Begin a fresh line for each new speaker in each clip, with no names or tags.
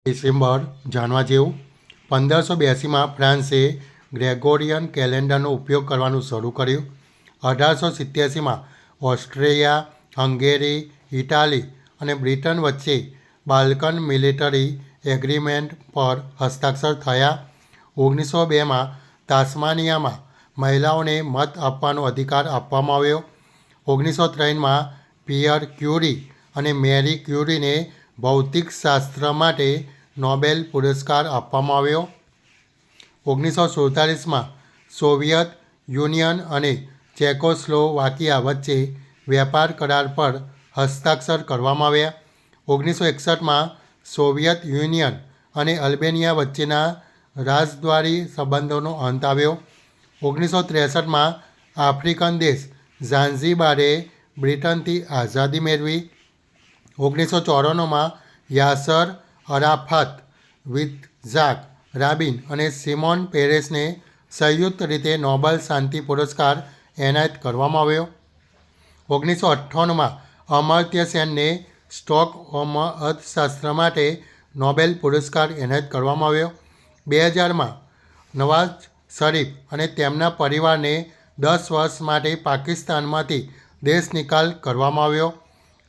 December જાણવા જેવું 1582માં ફ્રાન્સે Gregorian કેલેન્ડરનો ઉપયોગ કરવાનું શરૂ કર્યું. 1887માં ઓસ્ટ્રિયા, હંગેરી, ઇટાલી અને બ્રિટન વચ્ચે બાલ્કન મિલિટરી એગ્રીમેન્ટ પર હસ્તાક્ષર થયા. 1902માં તાસ્માનિયામાં મહિલાઓને મત આપવાનો અધિકાર આપવામાં આવ્યો. 1903માં પિયર ક્યુરી અને મેરી ક્યુરીને ભૌતિકશાસ્ત્ર માટે નોબેલ પુરસ્કાર આપવામાં આવ્યો. 1947માં સોવિયત યુનિયન અને ચેકોસ્લોવાકિયા વચ્ચે વેપાર કરાર પર હસ્તાક્ષર કરવામાં આવ્યા. 1961માં સોવિયત યુનિયન અને અલ્બેનિયા વચ્ચેના રાજદ્વારી સંબંધોનો અંત આવ્યો. 1963માં આફ્રિકન દેશ ઝાંઝીબારે બ્રિટનથી આઝાદી મેળવી. 1994માં યાસર અરાફાત, વિત્ઝાક રાબિન અને સિમોન પેરેસને સંયુક્ત રીતે નોબેલ શાંતિ પુરસ્કાર એનાયત કરવામાં આવ્યો. 1958માં અમર્ત્ય સેનને સ્ટોકહોમ અર્થશાસ્ત્ર માટે નોબેલ પુરસ્કાર એનાયત કરવામાં આવ્યો. 2000માં નવાઝ શરીફ અને તેમના પરિવારને 10 વર્ષ માટે પાકિસ્તાનમાંથી દેશનિકાલ કરવામાં આવ્યો.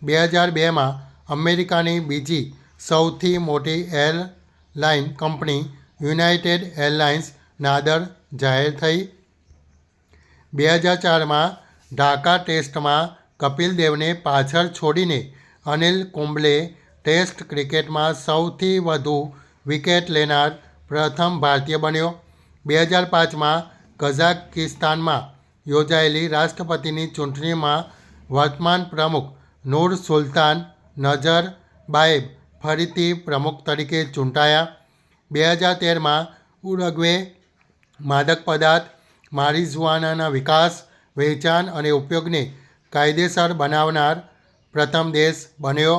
2002માં અમેરિકાની બીજી સૌથી મોટી airline company United airlines Nadir જાહેર થઈ. 2004માં ઢાકા ટેસ્ટમાં કપિલ દેવને પાછળ છોડીને અનિલ કુંબલે ટેસ્ટ ક્રિકેટમાં સૌથી વધુ વિકેટ લેનાર પ્રથમ ભારતીય બન્યો. 2005માં કઝાકિસ્તાનમાં યોજાયેલી રાષ્ટ્રપતિની ચૂંટણીમાં વર્તમાન પ્રમુખ નૂર સુલ્તાન નઝરબાયેવ ફરીથી પ્રમુખ તરીકે ચૂંટાયા. 2013માં ઉરુગ્વે માદક પદાર્થ મારિજુઆનાના વિકાસ, વેચાણ અને ઉપયોગને કાયદેસર બનાવનાર પ્રથમ દેશ બન્યો.